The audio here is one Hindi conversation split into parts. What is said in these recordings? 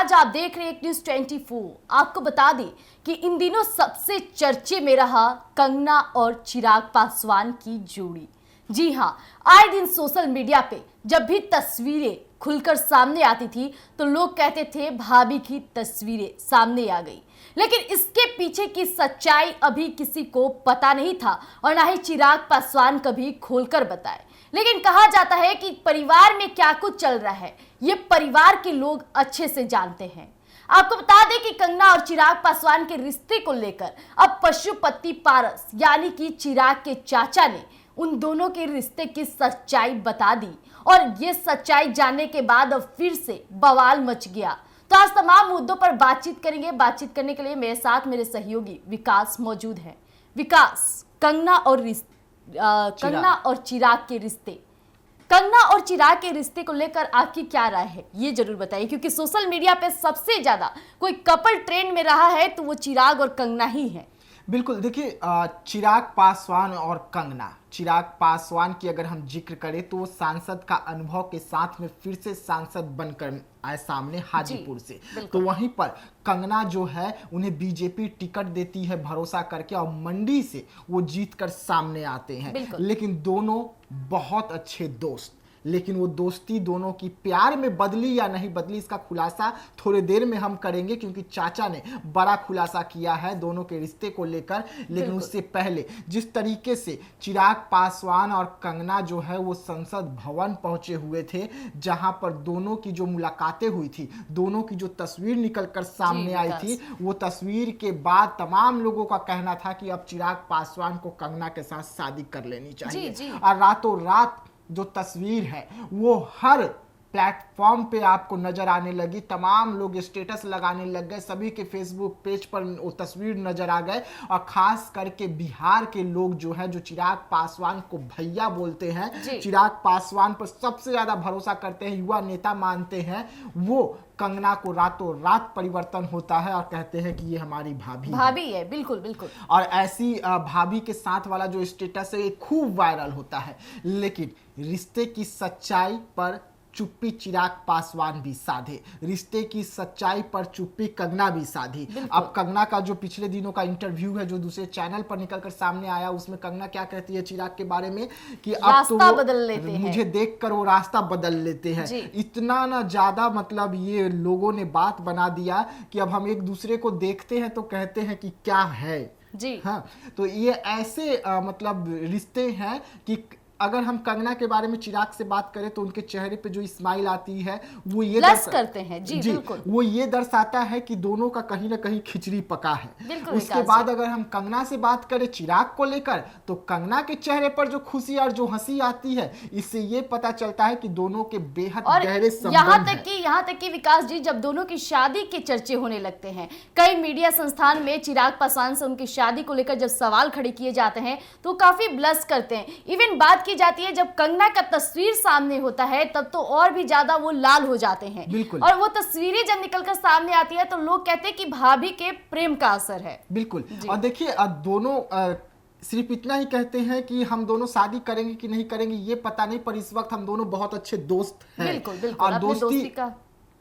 राज, आप देख रहे हैं एक न्यूज 24। आपको बता दें कि इन दिनों सबसे चर्चे में रहा कंगना और चिराग पासवान की जोड़ी। जी हाँ, आए दिन सोशल मीडिया पे जब भी तस्वीरें खुलकर सामने आती थी तो लोग कहते थे भाभी की तस्वीरें सामने आ गई, लेकिन इसके पीछे की सच्चाई अभी किसी को पता नहीं था और ना ही चिराग पासवान कभी खोलकर बताए। लेकिन कहा जाता है कि परिवार में क्या कुछ चल रहा है ये परिवार के लोग अच्छे से जानते हैं। आपको बता दें कि कंगना और चिराग पासवान के रिश्ते को लेकर अब पशुपति पारस यानी कि चिराग के चाचा ने उन दोनों के रिश्ते की सच्चाई बता दी और ये सच्चाई जानने के बाद अब फिर से बवाल मच गया। तो आज तमाम मुद्दों पर बातचीत करेंगे। बातचीत करने के लिए मेरे साथ मेरे सहयोगी विकास मौजूद हैं। विकास, कंगना और चिराग के रिश्ते, कंगना और चिराग के रिश्ते को लेकर आपकी क्या राय है ये जरूर बताइए, क्योंकि सोशल मीडिया पे सबसे ज्यादा कोई कपल ट्रेंड में रहा है तो वो चिराग और कंगना ही है। बिल्कुल, देखिए चिराग पासवान और कंगना, चिराग पासवान की अगर हम जिक्र करें तो वो सांसद का अनुभव के साथ में फिर से सांसद बनकर आए सामने हाजीपुर से। तो वहीं पर कंगना जो है उन्हें बीजेपी टिकट देती है भरोसा करके और मंडी से वो जीत कर सामने आते हैं। लेकिन दोनों बहुत अच्छे दोस्त, लेकिन वो दोस्ती दोनों की प्यार में बदली या नहीं बदली इसका खुलासा थोड़ी देर में हम करेंगे, क्योंकि चाचा ने बड़ा खुलासा किया है दोनों के रिश्ते को लेकर। लेकिन उससे पहले जिस तरीके से चिराग पासवान और कंगना जो है वो संसद भवन पहुंचे हुए थे, जहां पर दोनों की जो मुलाकातें हुई थी, दोनों की जो तस्वीर निकलकर सामने आई थी, वो तस्वीर के बाद तमाम लोगों का कहना था कि अब चिराग पासवान को कंगना के साथ शादी कर लेनी चाहिए। और रातों रात जो तस्वीर है वो हर प्लेटफॉर्म पे आपको नजर आने लगी। तमाम लोग स्टेटस लगाने लग गए, सभी के फेसबुक पेज पर वो तस्वीर नजर आ गए। और खास करके बिहार के लोग जो है, जो चिराग पासवान को भैया बोलते हैं, चिराग पासवान पर सबसे ज्यादा भरोसा करते हैं, युवा नेता मानते हैं, वो कंगना को रातों रात परिवर्तन होता है और कहते हैं कि ये हमारी भाभी है। बिल्कुल बिल्कुल। और ऐसी भाभी के साथ वाला जो स्टेटस है ये खूब वायरल होता है। लेकिन रिश्ते की सच्चाई पर चुप्पी चिराग पासवान भी साधे, रिश्ते की सच्चाई पर चुप्पी कंगना भी साधी। अब कंगना का जो पिछले दिनों का इंटरव्यू है जो दूसरे चैनल पर निकलकर सामने आया, उसमें कंगना क्या कहती है चिराग के बारे में कि अब तो बदल लेते हैं, मुझे देखकर वो रास्ता बदल लेते हैं। इतना ना ज्यादा मतलब ये लोगों ने बात बना दिया कि अब हम एक दूसरे को देखते हैं तो कहते हैं कि क्या है जी। हाँ, तो ये ऐसे मतलब रिश्ते हैं कि अगर हम कंगना के बारे में चिराग से बात करें तो उनके चेहरे पे जो स्माइल आती है वो ये करते हैं जी बिल्कुल, वो ये दर्शाता है कि दोनों का कहीं ना कहीं खिचड़ी पका है। उसके बाद अगर हम कंगना से बात करें चिराग को लेकर तो कंगना के चेहरे पर जो खुशी और जो हंसी आती है, इससे ये पता चलता है कि दोनों के बेहद गहरे संबंध हैं। यहाँ तक कि विकास जी, जब दोनों की शादी के चर्चे होने लगते हैं, कई मीडिया संस्थान में चिराग पासवान से उनकी शादी को लेकर जब सवाल खड़े किए जाते हैं तो काफी ब्लश करते हैं। इवन बात की जाती है जब कंगना का तस्वीर सामने होता है तब तो और भी ज्यादा वो लाल हो जाते हैं। और वो तस्वीरें जब निकलकर सामने आती है तो लोग कहते हैं कि भाभी के प्रेम का असर है। बिल्कुल। और देखिए दोनों सिर्फ इतना ही कहते हैं कि हम दोनों शादी करेंगे कि नहीं करेंगे ये पता नहीं, पर इस वक्त हम दोनों बहुत अच्छे दोस्त हैं। बिल्कुल, और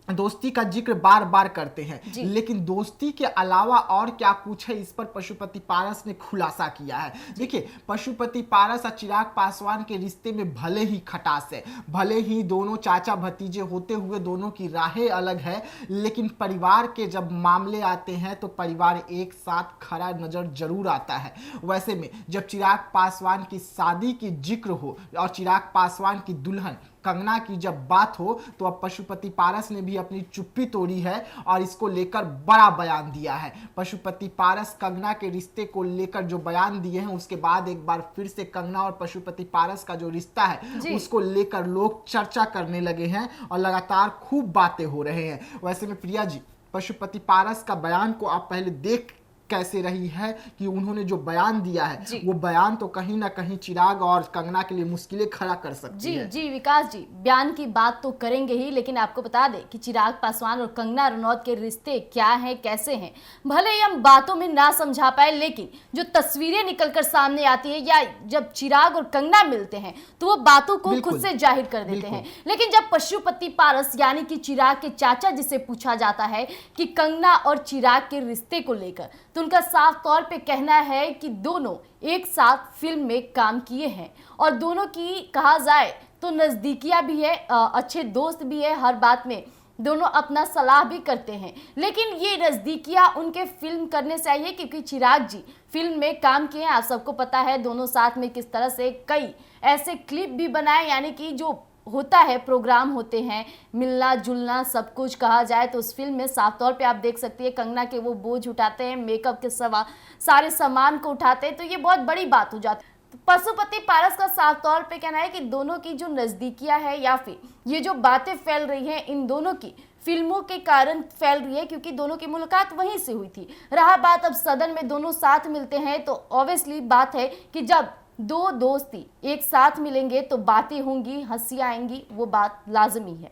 दोस्ती का जिक्र बार बार करते हैं। लेकिन दोस्ती के अलावा और क्या कुछ है, इस पर पशुपति पारस ने खुलासा किया है। देखिए, पशुपति पारस और चिराग पासवान के रिश्ते में भले ही खटास है, भले ही दोनों चाचा भतीजे होते हुए दोनों की राहें अलग है, लेकिन परिवार के जब मामले आते हैं तो परिवार एक साथ खड़ा नजर जरूर आता है। वैसे में जब चिराग पासवान की शादी की जिक्र हो और चिराग पासवान की दुल्हन कंगना की जब बात हो तो अब पशुपति पारस ने भी अपनी चुप्पी तोड़ी है और इसको लेकर बड़ा बयान दिया है। पशुपति पारस कंगना के रिश्ते को लेकर जो बयान दिए हैं उसके बाद एक बार फिर से कंगना और पशुपति पारस का जो रिश्ता है उसको लेकर लोग चर्चा करने लगे हैं और लगातार खूब बातें हो रहे हैं। वैसे में प्रिया जी, पशुपति पारस का बयान को आप पहले देख कैसे रही है कि उन्होंने जो बयान दिया है जी। वो बयान तो कहीं ना कहीं चिराग और कंगना के लिए मुश्किलें खड़ा कर सकती जी है। जी विकास जी, बयान की बात तो करेंगे ही, लेकिन आपको बता दें कि चिराग पासवान और कंगना रनौत के रिश्ते क्या हैं, कैसे हैं, भले ही हम बातों में ना समझा पाए, लेकिन जो तस्वीरें निकलकर सामने आती है या जब चिराग और कंगना मिलते हैं तो वो बातों को खुद से जाहिर कर देते हैं। लेकिन जब पशुपति पारस यानी कि चिराग के चाचा जिसे पूछा जाता है कि कंगना और चिराग के रिश्ते को लेकर, तो उनका साफ तौर पे कहना है कि दोनों एक साथ फिल्म में काम किए हैं और दोनों की कहा जाए तो नजदीकियां भी है, अच्छे दोस्त भी है, हर बात में दोनों अपना सलाह भी करते हैं। लेकिन ये नजदीकियां उनके फिल्म करने से आई है क्योंकि चिराग जी फिल्म में काम किए हैं। आप सबको पता है दोनों साथ में किस तरह से कई ऐसे क्लिप भी बनाए, यानी कि जो होता है प्रोग्राम होते हैं, मिलना जुलना सब कुछ कहा जाए तो उस फिल्म में साफ तौर पे आप देख सकती है कंगना के वो बोझ उठाते हैं, मेकअप के सारे सामान को उठाते हैं, तो ये बहुत बड़ी बात हो जाती है। तो पशुपति पारस का साफ तौर पे कहना है कि दोनों की जो नजदीकियां है या फिर ये जो बातें फैल रही हैं इन दोनों की फिल्मों के कारण फैल रही है, क्योंकि दोनों की मुलाकात वहीं से हुई थी। रहा बात अब सदन में दोनों साथ मिलते हैं तो ऑब्वियसली बात है कि जब दो दोस्ती एक साथ मिलेंगे तो बातें होंगी, हंसियां आएंगी, वो बात लाजमी है।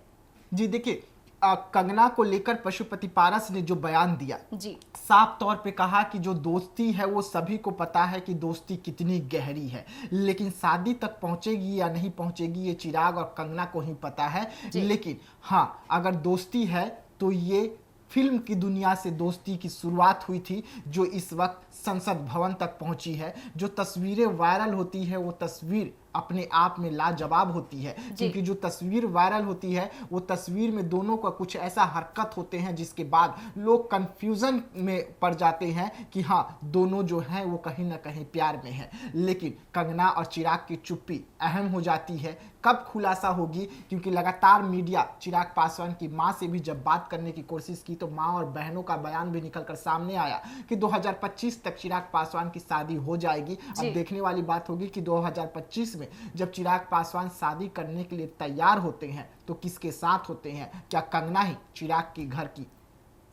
जी देखिए, कंगना को लेकर पशुपति पारस ने जो बयान दिया जी, साफ तौर पे कहा कि जो दोस्ती है वो सभी को पता है कि दोस्ती कितनी गहरी है, लेकिन शादी तक पहुंचेगी या नहीं पहुंचेगी ये चिराग और कंगना को ही पता है। लेकिन हाँ, अगर दोस्ती है तो ये फिल्म की दुनिया से दोस्ती की शुरुआत हुई थी जो इस वक्त संसद भवन तक पहुंची है। जो तस्वीरें वायरल होती है वो तस्वीर अपने आप में लाजवाब होती है, क्योंकि जो तस्वीर वायरल होती है वो तस्वीर में दोनों का कुछ ऐसा हरकत होते हैं जिसके बाद लोग कंफ्यूजन में पड़ जाते हैं कि हाँ दोनों जो हैं वो कहीं ना कहीं प्यार में हैं। लेकिन कंगना और चिराग की चुप्पी अहम हो जाती है। कब खुलासा होगी, क्योंकि लगातार मीडिया चिराग पासवान की मां से भी जब बात करने की कोशिश की तो मां और बहनों का बयान भी निकलकर सामने आया कि 2025 तक चिराग पासवान की शादी हो जाएगी। अब देखने वाली बात होगी कि 2025 में जब चिराग पासवान शादी करने के लिए तैयार होते हैं तो किसके साथ होते हैं, क्या कंगना ही चिराग की घर की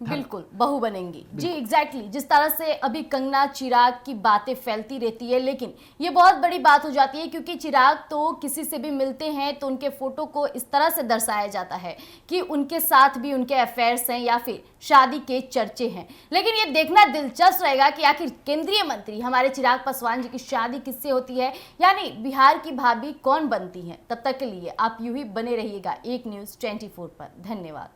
बिल्कुल बहू बनेंगी। जी एग्जैक्टली, जिस तरह से अभी कंगना चिराग की बातें फैलती रहती है, लेकिन ये बहुत बड़ी बात हो जाती है क्योंकि चिराग तो किसी से भी मिलते हैं तो उनके फोटो को इस तरह से दर्शाया जाता है कि उनके साथ भी उनके अफेयर्स हैं या फिर शादी के चर्चे हैं। लेकिन ये देखना दिलचस्प रहेगा कि आखिर केंद्रीय मंत्री हमारे चिराग पासवान जी की शादी किससे होती है, यानी बिहार की भाभी कौन बनती है। तब तक के लिए आप यूं ही बने रहिएगा एक न्यूज़ 24 पर। धन्यवाद।